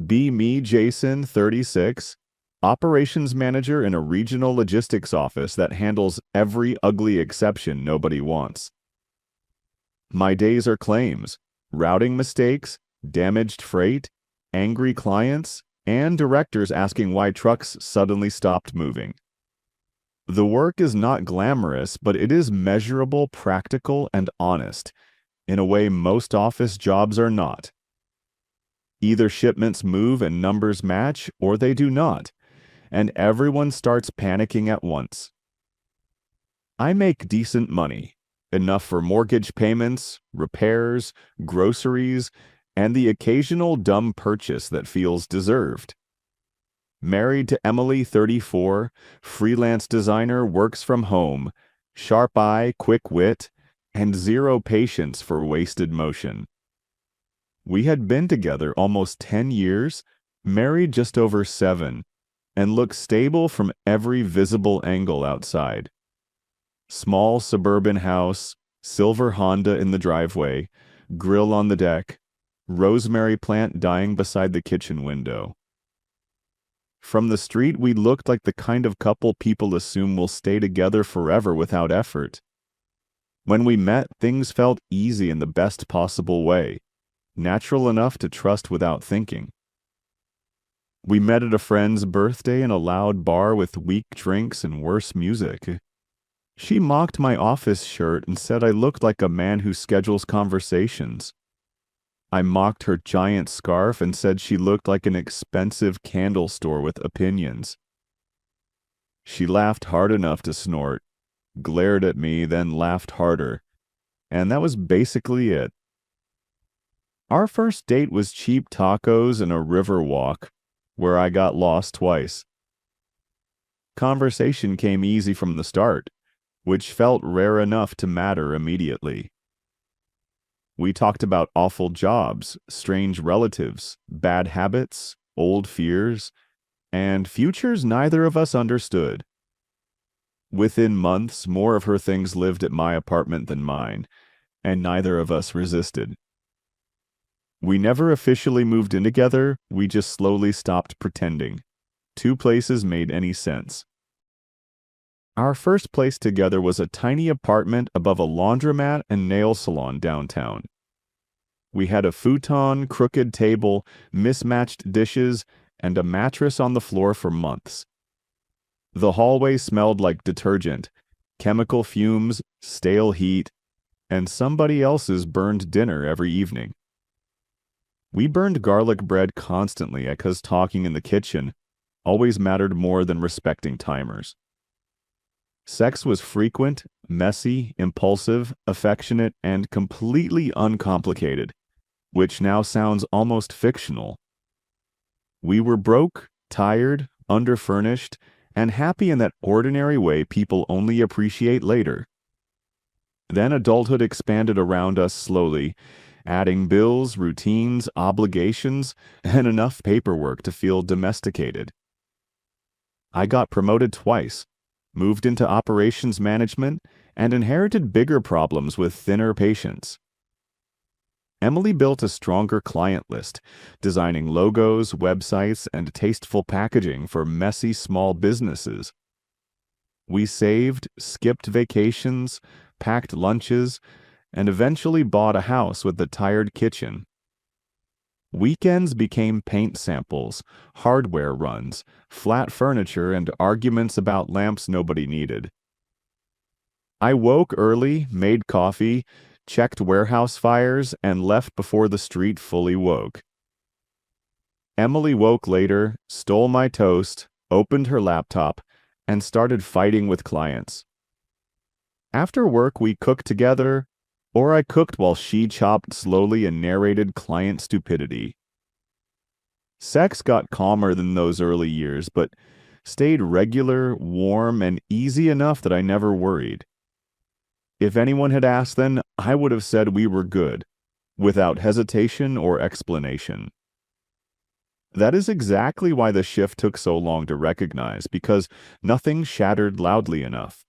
Be me, Jason, 36, operations manager in a regional logistics office that handles every ugly exception nobody wants. My days are claims, routing mistakes, damaged freight, angry clients, and directors asking why trucks suddenly stopped moving. The work is not glamorous, but it is measurable, practical, and honest, in a way most office jobs are not. Either shipments move and numbers match, or they do not, and everyone starts panicking at once. I make decent money, enough for mortgage payments, repairs, groceries, and the occasional dumb purchase that feels deserved. Married to Emily, 34, freelance designer, works from home, sharp eye, quick wit, and zero patience for wasted motion. We had been together almost 10 years, married just over 7, and looked stable from every visible angle outside. Small suburban house, silver Honda in the driveway, grill on the deck, rosemary plant dying beside the kitchen window. From the street, we looked like the kind of couple people assume will stay together forever without effort. When we met, things felt easy in the best possible way, natural enough to trust without thinking. We met at a friend's birthday in a loud bar with weak drinks and worse music. She mocked my office shirt and said I looked like a man who schedules conversations. I mocked her giant scarf and said she looked like an expensive candle store with opinions. She laughed hard enough to snort, glared at me, then laughed harder, and that was basically it. Our first date was cheap tacos and a river walk, where I got lost twice. Conversation came easy from the start, which felt rare enough to matter immediately. We talked about awful jobs, strange relatives, bad habits, old fears, and futures neither of us understood. Within months, more of her things lived at my apartment than mine, and neither of us resisted. We never officially moved in together, we just slowly stopped pretending. 2 places made any sense. Our first place together was a tiny apartment above a laundromat and nail salon downtown. We had a futon, crooked table, mismatched dishes, and a mattress on the floor for months. The hallway smelled like detergent, chemical fumes, stale heat, and somebody else's burned dinner every evening. We burned garlic bread constantly because talking in the kitchen always mattered more than respecting timers. Sex was frequent, messy, impulsive, affectionate, and completely uncomplicated, which now sounds almost fictional. We were broke, tired, underfurnished, and happy in that ordinary way people only appreciate later. Then adulthood expanded around us slowly, adding bills, routines, obligations, and enough paperwork to feel domesticated. I got promoted twice, moved into operations management, and inherited bigger problems with thinner patience. Emily built a stronger client list, designing logos, websites, and tasteful packaging for messy small businesses. We saved, skipped vacations, packed lunches, and eventually bought a house with a tired kitchen. Weekends became paint samples, hardware runs, flat furniture, and arguments about lamps nobody needed. I woke early, made coffee, checked warehouse fires, and left before the street fully woke. Emily woke later, stole my toast, opened her laptop, and started fighting with clients. After work, we cooked together, or I cooked while she chopped slowly and narrated client stupidity. Sex got calmer than those early years, but stayed regular, warm, and easy enough that I never worried. If anyone had asked then, I would have said we were good, without hesitation or explanation. That is exactly why the shift took so long to recognize, because nothing shattered loudly enough.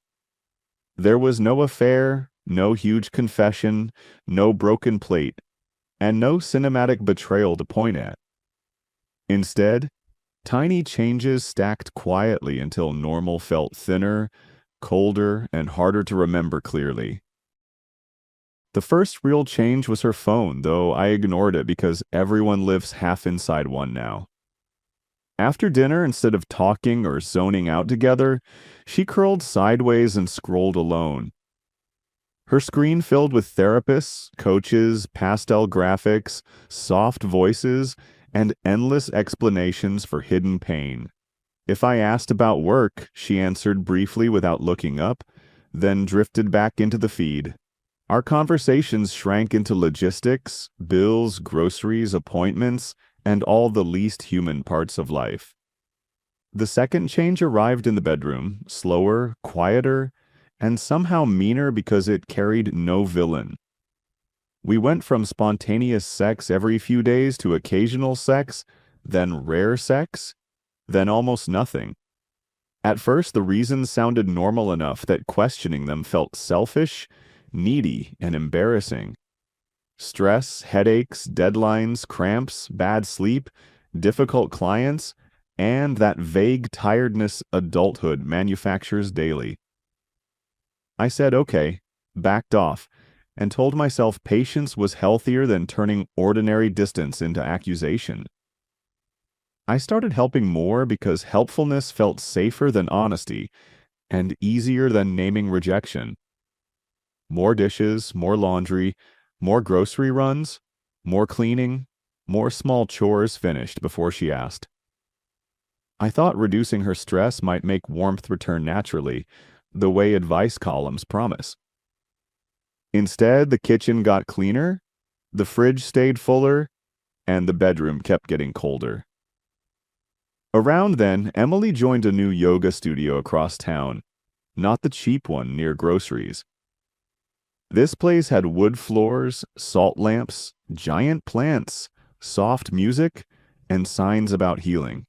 There was no affair, no huge confession, no broken plate, and no cinematic betrayal to point at. Instead, tiny changes stacked quietly until normal felt thinner, colder, and harder to remember clearly. The first real change was her phone, though I ignored it because everyone lives half inside one now. After dinner, instead of talking or zoning out together, she curled sideways and scrolled alone. Her screen filled with therapists, coaches, pastel graphics, soft voices, and endless explanations for hidden pain. If I asked about work, she answered briefly without looking up, then drifted back into the feed. Our conversations shrank into logistics, bills, groceries, appointments, and all the least human parts of life. The second change arrived in the bedroom, slower, quieter, and somehow meaner because it carried no villain. We went from spontaneous sex every few days to occasional sex, then rare sex, then almost nothing. At first, the reasons sounded normal enough that questioning them felt selfish, needy, and embarrassing. Stress, headaches, deadlines, cramps, bad sleep, difficult clients, and that vague tiredness adulthood manufactures daily. I said okay, backed off, and told myself patience was healthier than turning ordinary distance into accusation. I started helping more because helpfulness felt safer than honesty and easier than naming rejection. More dishes, more laundry, more grocery runs, more cleaning, more small chores finished before she asked. I thought reducing her stress might make warmth return naturally, the way advice columns promise. Instead, the kitchen got cleaner, the fridge stayed fuller, and the bedroom kept getting colder. Around then, Emily joined a new yoga studio across town, not the cheap one near groceries. This place had wood floors, salt lamps, giant plants, soft music, and signs about healing.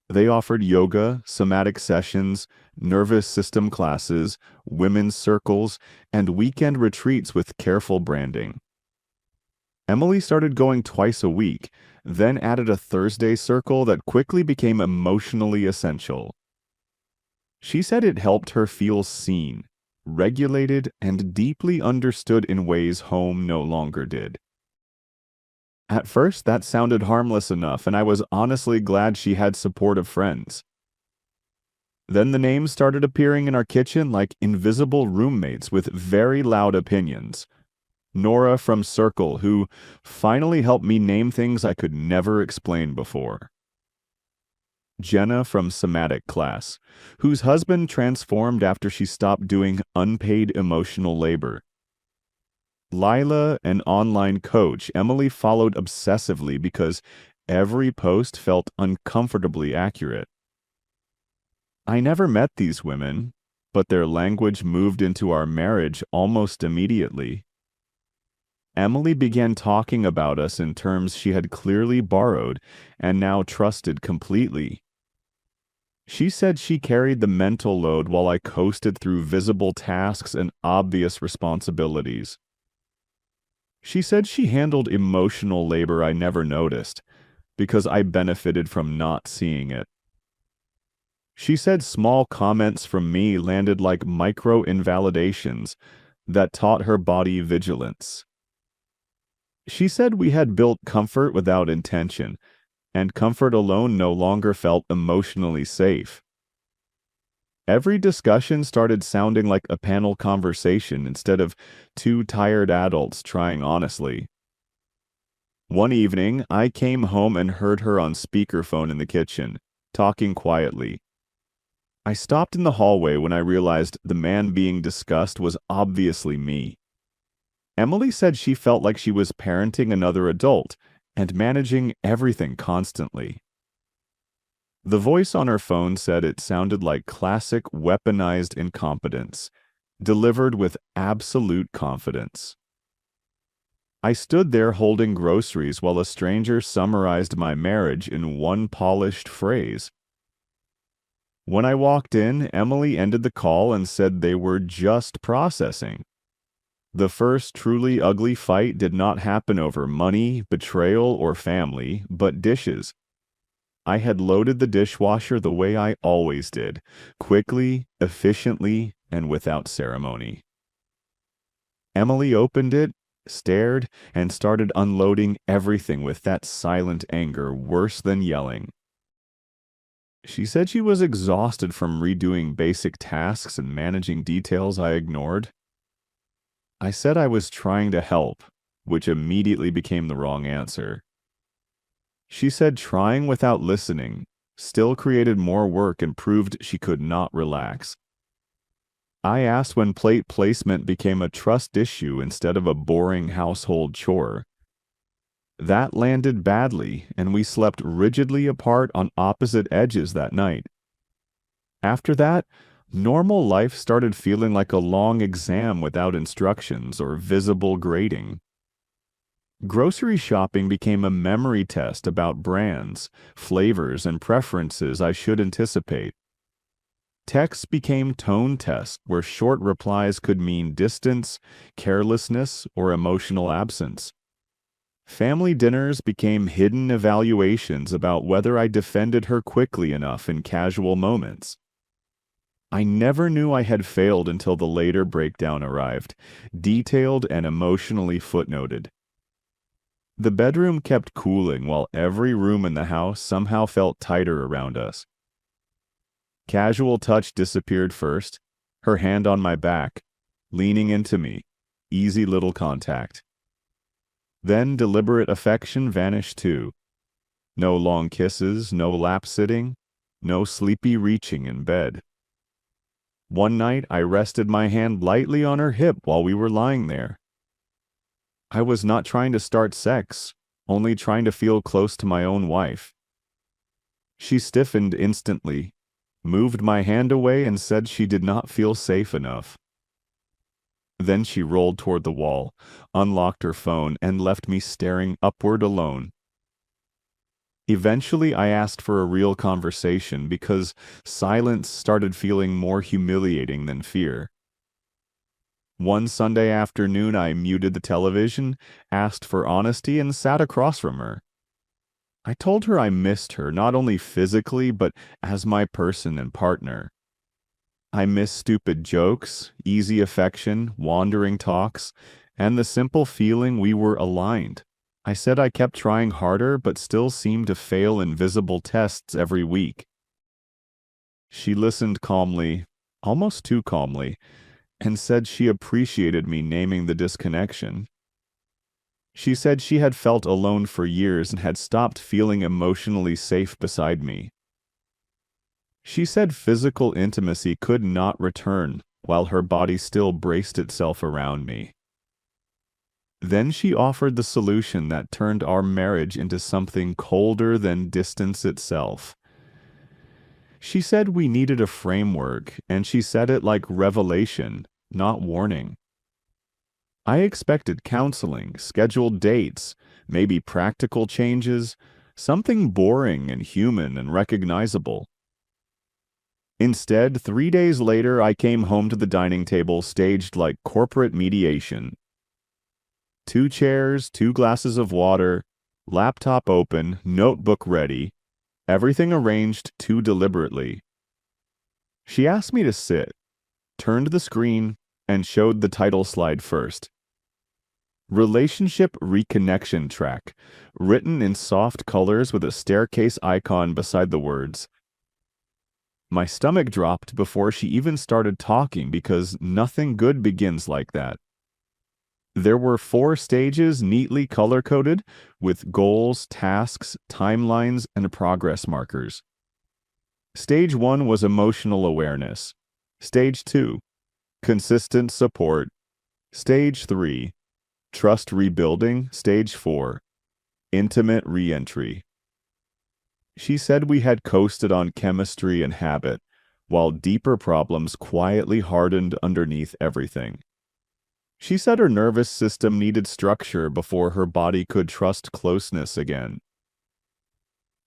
They offered yoga, somatic sessions, nervous system classes, women's circles, and weekend retreats with careful branding. Emily started going twice a week, then added a Thursday circle that quickly became emotionally essential. She said it helped her feel seen, regulated, and deeply understood in ways home no longer did. At first, that sounded harmless enough, and I was honestly glad she had supportive friends. Then the names started appearing in our kitchen like invisible roommates with very loud opinions. Nora from Circle, who finally helped me name things I could never explain before. Jenna from Somatic Class, whose husband transformed after she stopped doing unpaid emotional labor. Lila, an online coach, Emily followed obsessively because every post felt uncomfortably accurate. I never met these women, but their language moved into our marriage almost immediately. Emily began talking about us in terms she had clearly borrowed and now trusted completely. She said she carried the mental load while I coasted through visible tasks and obvious responsibilities. She said she handled emotional labor I never noticed because I benefited from not seeing it. She said small comments from me landed like micro-invalidations that taught her body vigilance. She said we had built comfort without intention, and comfort alone no longer felt emotionally safe. Every discussion started sounding like a panel conversation instead of two tired adults trying honestly. One evening, I came home and heard her on speakerphone in the kitchen, talking quietly. I stopped in the hallway when I realized the man being discussed was obviously me. Emily said she felt like she was parenting another adult and managing everything constantly. The voice on her phone said it sounded like classic weaponized incompetence, delivered with absolute confidence. I stood there holding groceries while a stranger summarized my marriage in one polished phrase. When I walked in, Emily ended the call and said they were just processing. The first truly ugly fight did not happen over money, betrayal, or family, but dishes. I had loaded the dishwasher the way I always did, quickly, efficiently, and without ceremony. Emily opened it, stared, and started unloading everything with that silent anger worse than yelling. She said she was exhausted from redoing basic tasks and managing details I ignored. I said I was trying to help, which immediately became the wrong answer. She said trying without listening still created more work and proved she could not relax. I asked when plate placement became a trust issue instead of a boring household chore. That landed badly, and we slept rigidly apart on opposite edges that night. After that, normal life started feeling like a long exam without instructions or visible grading. Grocery shopping became a memory test about brands, flavors, and preferences I should anticipate. Texts became tone tests where short replies could mean distance, carelessness, or emotional absence. Family dinners became hidden evaluations about whether I defended her quickly enough in casual moments. I never knew I had failed until the later breakdown arrived, detailed and emotionally footnoted. The bedroom kept cooling while every room in the house somehow felt tighter around us. Casual touch disappeared first, her hand on my back, leaning into me, easy little contact. Then deliberate affection vanished too. No long kisses, no lap sitting, no sleepy reaching in bed. One night I rested my hand lightly on her hip while we were lying there. I was not trying to start sex, only trying to feel close to my own wife. She stiffened instantly, moved my hand away, and said she did not feel safe enough. Then she rolled toward the wall, unlocked her phone, and left me staring upward alone. Eventually, I asked for a real conversation because silence started feeling more humiliating than fear. One Sunday afternoon, I muted the television, asked for honesty, and sat across from her. I told her I missed her, not only physically, but as my person and partner. I miss stupid jokes, easy affection, wandering talks, and the simple feeling we were aligned. I said I kept trying harder, but still seemed to fail in visible tests every week. She listened calmly, almost too calmly, and said she appreciated me naming the disconnection. She said she had felt alone for years and had stopped feeling emotionally safe beside me. She said physical intimacy could not return while her body still braced itself around me. Then she offered the solution that turned our marriage into something colder than distance itself. She said we needed a framework, and she said it like revelation, not warning. I expected counseling, scheduled dates, maybe practical changes, something boring and human and recognizable. Instead, 3 days later, I came home to the dining table staged like corporate mediation. 2 chairs, 2 glasses of water, laptop open, notebook ready, everything arranged too deliberately. She asked me to sit, turned the screen, and showed the title slide first. Relationship Reconnection Track, written in soft colors with a staircase icon beside the words. My stomach dropped before she even started talking because nothing good begins like that. There were 4 stages neatly color-coded with goals, tasks, timelines, and progress markers. Stage 1 was emotional awareness. Stage 2, consistent support. Stage 3, trust rebuilding. Stage 4, intimate re-entry. She said we had coasted on chemistry and habit, while deeper problems quietly hardened underneath everything. She said her nervous system needed structure before her body could trust closeness again.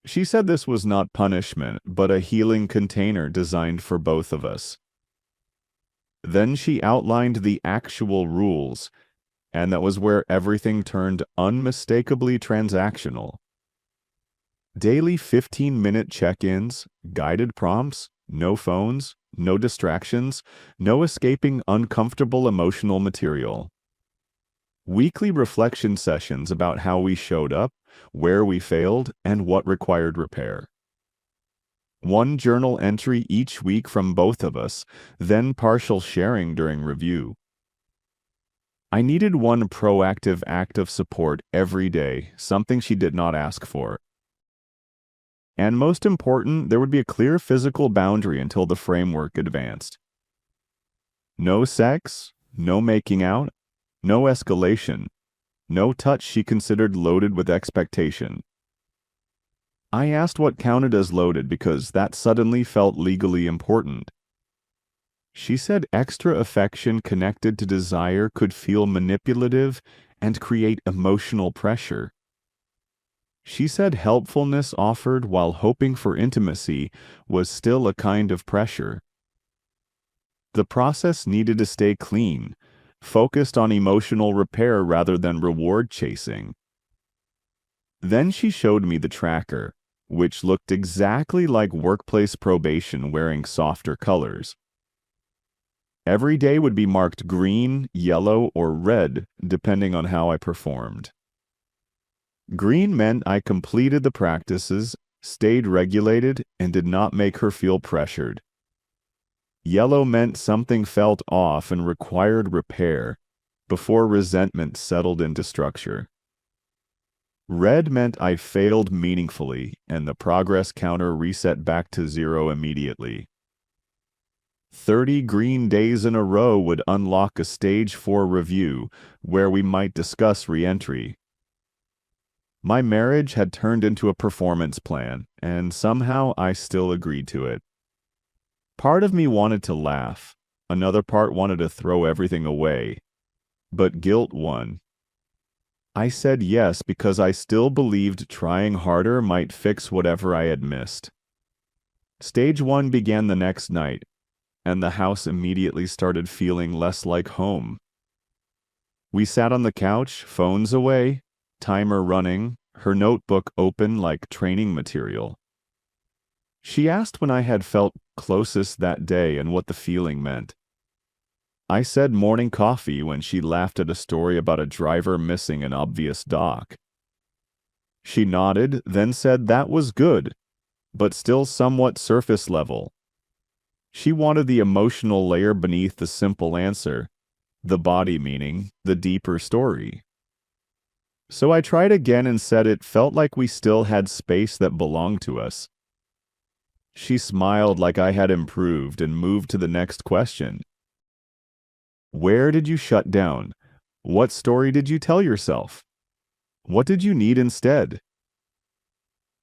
She said this was not punishment, but a healing container designed for both of us. Then she outlined the actual rules, and that was where everything turned unmistakably transactional. Daily 15-minute check-ins, guided prompts, no phones, no distractions, no escaping uncomfortable emotional material. Weekly reflection sessions about how we showed up, where we failed, and what required repair. One journal entry each week from both of us, then partial sharing during review. I needed one proactive act of support every day, something she did not ask for. And most important, there would be a clear physical boundary until the framework advanced. No sex, no making out, no escalation, no touch she considered loaded with expectation. I asked what counted as loaded because that suddenly felt legally important. She said extra affection connected to desire could feel manipulative and create emotional pressure. She said helpfulness offered while hoping for intimacy was still a kind of pressure. The process needed to stay clean, focused on emotional repair rather than reward chasing. Then she showed me the tracker, which looked exactly like workplace probation wearing softer colors. Every day would be marked green, yellow, or red, depending on how I performed. Green meant I completed the practices, stayed regulated, and did not make her feel pressured. Yellow meant something felt off and required repair, before resentment settled into structure. Red meant I failed meaningfully, and the progress counter reset back to 0 immediately. 30 green days in a row would unlock a stage 4 review, where we might discuss re-entry. My marriage had turned into a performance plan, and somehow I still agreed to it. Part of me wanted to laugh, another part wanted to throw everything away, but guilt won. I said yes because I still believed trying harder might fix whatever I had missed. Stage 1 began the next night, and the house immediately started feeling less like home. We sat on the couch, phones away, timer running, her notebook open like training material. She asked when I had felt closest that day and what the feeling meant. I said morning coffee when she laughed at a story about a driver missing an obvious dock. She nodded, then said that was good, but still somewhat surface level. She wanted the emotional layer beneath the simple answer, the body meaning, the deeper story. So I tried again and said it felt like we still had space that belonged to us. She smiled like I had improved and moved to the next question. Where did you shut down? What story did you tell yourself? What did you need instead?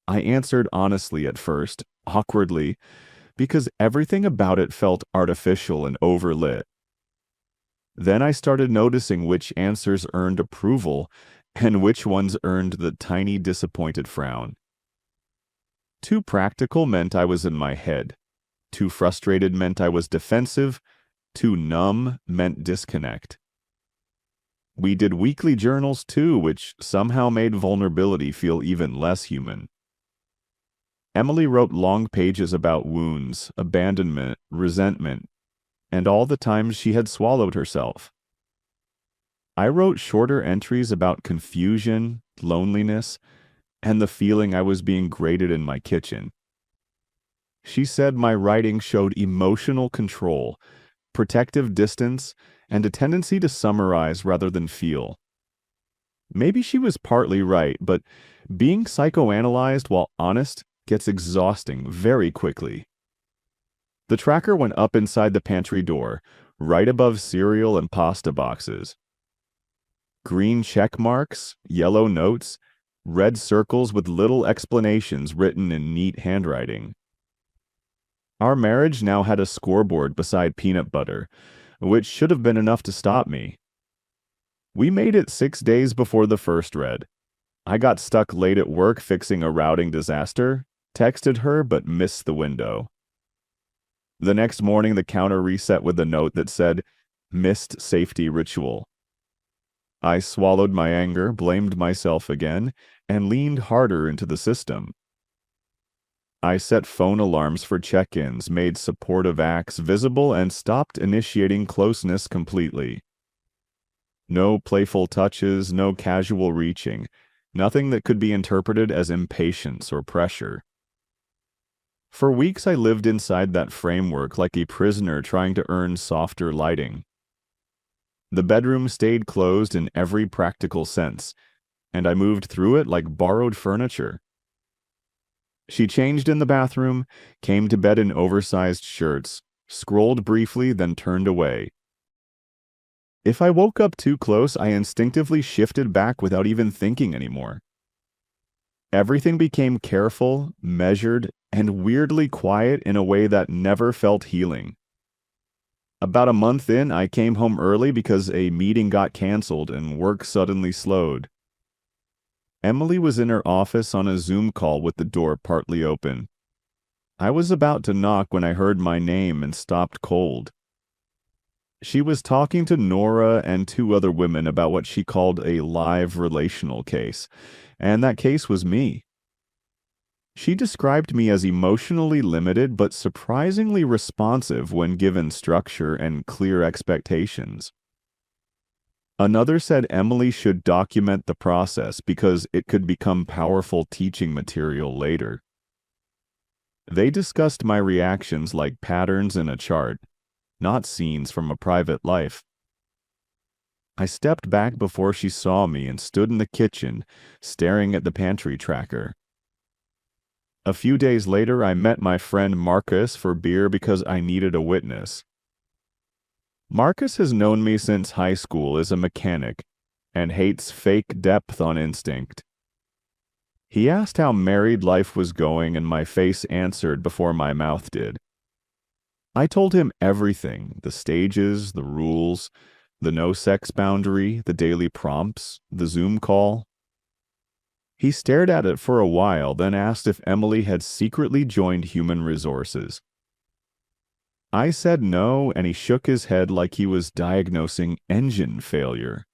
I answered honestly at first, awkwardly, because everything about it felt artificial and overlit. Then I started noticing which answers earned approval and which ones earned the tiny disappointed frown. Too practical meant I was in my head. Too frustrated meant I was defensive. Too numb meant disconnect. We did weekly journals too, which somehow made vulnerability feel even less human. Emily wrote long pages about wounds, abandonment, resentment, and all the times she had swallowed herself. I wrote shorter entries about confusion, loneliness, and the feeling I was being graded in my kitchen. She said my writing showed emotional control, protective distance, and a tendency to summarize rather than feel. Maybe she was partly right, but being psychoanalyzed while honest gets exhausting very quickly. The tracker went up inside the pantry door, right above cereal and pasta boxes. Green check marks, yellow notes, red circles with little explanations written in neat handwriting. Our marriage now had a scoreboard beside peanut butter, which should have been enough to stop me. We made it 6 days before the first read. I got stuck late at work fixing a routing disaster, texted her but missed the window. The next morning, the counter reset with a note that said, "Missed safety ritual." I swallowed my anger, blamed myself again, and leaned harder into the system. I set phone alarms for check-ins, made supportive acts visible, and stopped initiating closeness completely. No playful touches, no casual reaching, nothing that could be interpreted as impatience or pressure. For weeks I lived inside that framework like a prisoner trying to earn softer lighting. The bedroom stayed closed in every practical sense, and I moved through it like borrowed furniture. She changed in the bathroom, came to bed in oversized shirts, scrolled briefly, then turned away. If I woke up too close, I instinctively shifted back without even thinking anymore. Everything became careful, measured, and weirdly quiet in a way that never felt healing. About a month in, I came home early because a meeting got canceled and work suddenly slowed. Emily was in her office on a Zoom call with the door partly open. I was about to knock when I heard my name and stopped cold. She was talking to Nora and two other women about what she called a live relational case, and that case was me. She described me as emotionally limited but surprisingly responsive when given structure and clear expectations. Another said Emily should document the process because it could become powerful teaching material later. They discussed my reactions like patterns in a chart, not scenes from a private life. I stepped back before she saw me and stood in the kitchen, staring at the pantry tracker. A few days later, I met my friend Marcus for beer because I needed a witness. Marcus has known me since high school as a mechanic and hates fake depth on instinct. He asked how married life was going, and my face answered before my mouth did. I told him everything: the stages, the rules, the no-sex boundary, the daily prompts, the Zoom call. He stared at it for a while, then asked if Emily had secretly joined Human Resources. I said no, and he shook his head like he was diagnosing engine failure.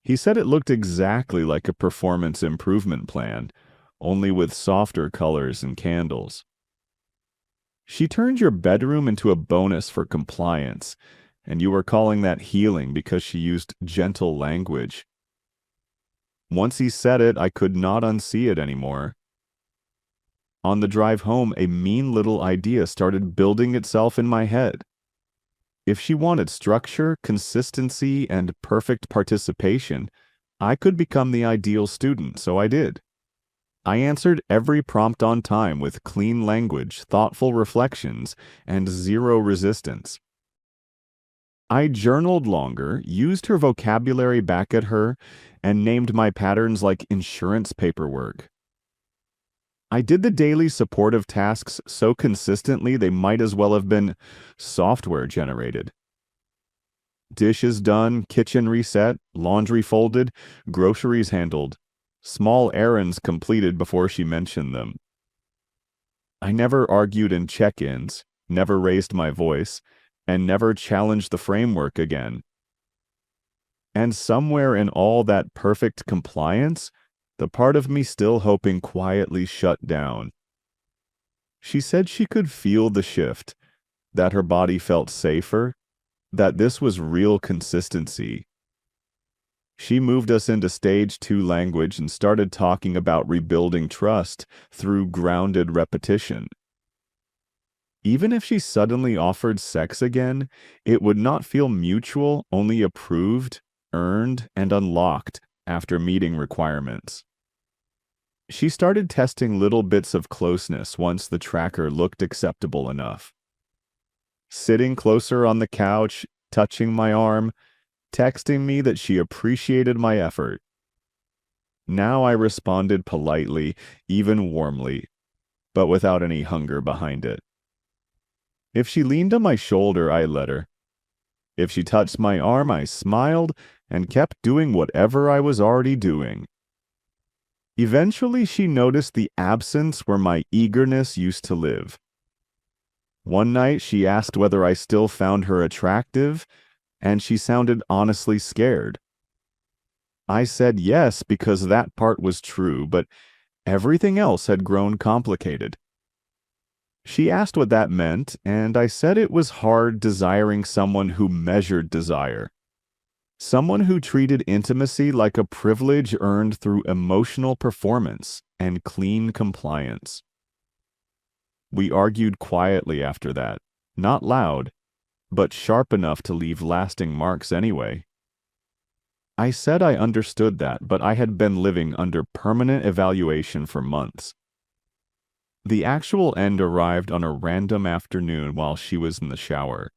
He said it looked exactly like a performance improvement plan, only with softer colors and candles. She turned your bedroom into a bonus for compliance, and you were calling that healing because she used gentle language. Once he said it, I could not unsee it anymore. On the drive home, a mean little idea started building itself in my head. If she wanted structure, consistency, and perfect participation, I could become the ideal student, so I did. I answered every prompt on time with clean language, thoughtful reflections, and zero resistance. I journaled longer, used her vocabulary back at her, and named my patterns like insurance paperwork. I did the daily supportive tasks so consistently they might as well have been software generated. Dishes done, kitchen reset, laundry folded, groceries handled, small errands completed before she mentioned them. I never argued in check-ins, never raised my voice, and never challenged the framework again. And somewhere in all that perfect compliance, the part of me still hoping quietly shut down. She said she could feel the shift, that her body felt safer, that this was real consistency. She moved us into stage 2 language and started talking about rebuilding trust through grounded repetition. Even if she suddenly offered sex again, it would not feel mutual, only approved, earned, and unlocked after meeting requirements. She started testing little bits of closeness once the tracker looked acceptable enough. Sitting closer on the couch, touching my arm, texting me that she appreciated my effort. Now I responded politely, even warmly, but without any hunger behind it. If she leaned on my shoulder, I let her. If she touched my arm, I smiled and kept doing whatever I was already doing. Eventually, she noticed the absence where my eagerness used to live. One night she asked whether I still found her attractive, and she sounded honestly scared. I said yes because that part was true, but everything else had grown complicated. She asked what that meant, and I said it was hard desiring someone who measured desire. Someone who treated intimacy like a privilege earned through emotional performance and clean compliance. We argued quietly after that, not loud, but sharp enough to leave lasting marks anyway. I said I understood that, but I had been living under permanent evaluation for months. The actual end arrived on a random afternoon while she was in the shower.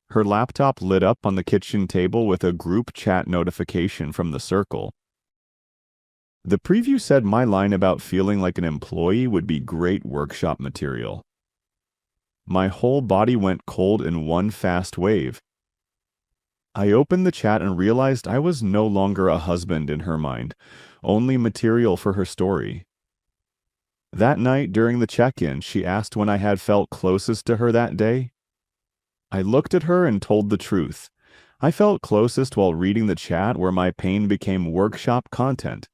Her laptop lit up on the kitchen table with a group chat notification from the circle. The preview said my line about feeling like an employee would be great workshop material. My whole body went cold in one fast wave. I opened the chat and realized I was no longer a husband in her mind, only material for her story. That night during the check-in, she asked when I had felt closest to her that day. I looked at her and told the truth. I felt closest while reading the chat where my pain became workshop content.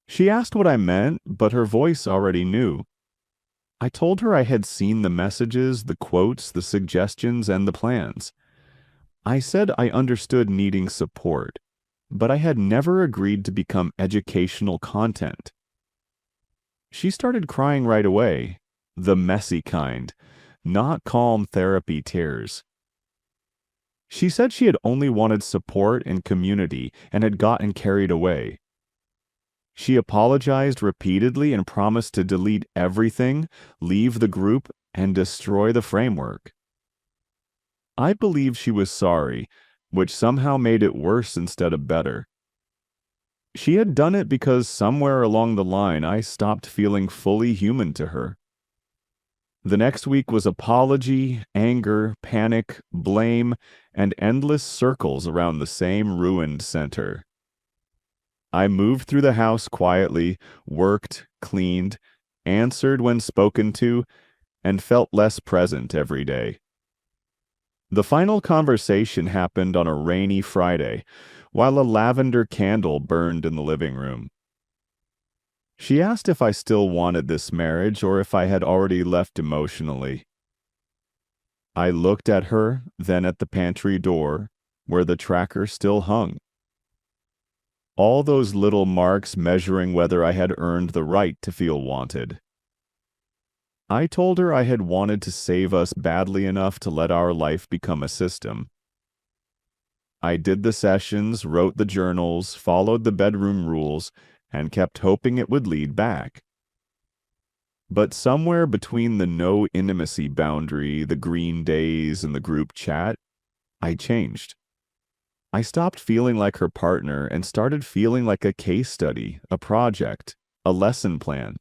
She asked what I meant, but her voice already knew. I told her I had seen the messages, the quotes, the suggestions, and the plans. I said I understood needing support, but I had never agreed to become educational content. She started crying right away, the messy kind, not calm therapy tears. She said she had only wanted support and community and had gotten carried away. She apologized repeatedly and promised to delete everything, leave the group, and destroy the framework. I believed she was sorry, which somehow made it worse instead of better. She had done it because somewhere along the line I stopped feeling fully human to her. The next week was apology, anger, panic, blame, and endless circles around the same ruined center. I moved through the house quietly, worked, cleaned, answered when spoken to, and felt less present every day. The final conversation happened on a rainy Friday, while a lavender candle burned in the living room. She asked if I still wanted this marriage or if I had already left emotionally. I looked at her, then at the pantry door, where the tracker still hung. All those little marks measuring whether I had earned the right to feel wanted. I told her I had wanted to save us badly enough to let our life become a system. I did the sessions, wrote the journals, followed the bedroom rules, and kept hoping it would lead back. But somewhere between the no intimacy boundary, the green days, and the group chat, I changed. I stopped feeling like her partner and started feeling like a case study, a project, a lesson plan.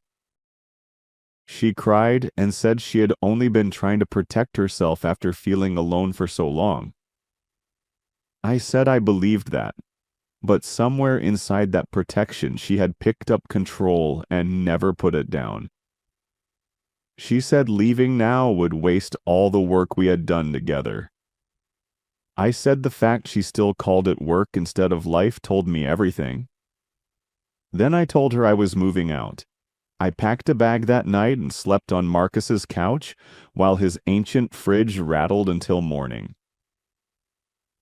She cried and said she had only been trying to protect herself after feeling alone for so long. I said I believed that, but somewhere inside that protection she had picked up control and never put it down. She said leaving now would waste all the work we had done together. I said the fact she still called it work instead of life told me everything. Then I told her I was moving out. I packed a bag that night and slept on Marcus's couch while his ancient fridge rattled until morning.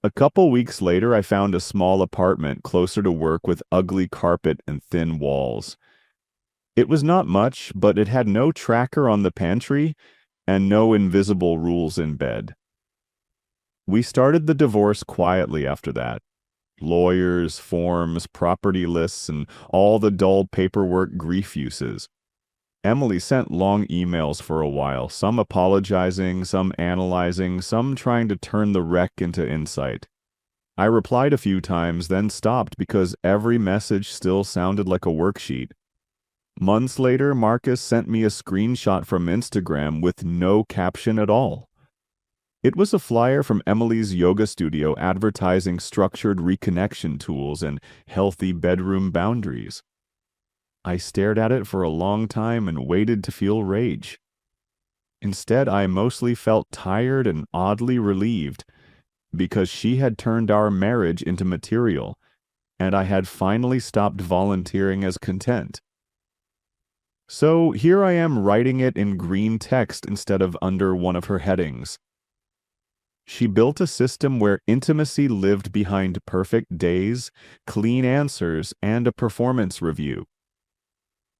A couple weeks later, I found a small apartment closer to work with ugly carpet and thin walls. It was not much, but it had no tracker on the pantry and no invisible rules in bed. We started the divorce quietly after that. Lawyers, forms, property lists, and all the dull paperwork grief uses. Emily sent long emails for a while, some apologizing, some analyzing, some trying to turn the wreck into insight. I replied a few times, then stopped because every message still sounded like a worksheet. Months later, Marcus sent me a screenshot from Instagram with no caption at all. It was a flyer from Emily's yoga studio advertising structured reconnection tools and healthy bedroom boundaries. I stared at it for a long time and waited to feel rage. Instead, I mostly felt tired and oddly relieved because she had turned our marriage into material, and I had finally stopped volunteering as content. So here I am writing it in green text instead of under one of her headings. She built a system where intimacy lived behind perfect days, clean answers, and a performance review.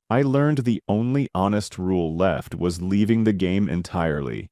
I learned the only honest rule left was leaving the game entirely.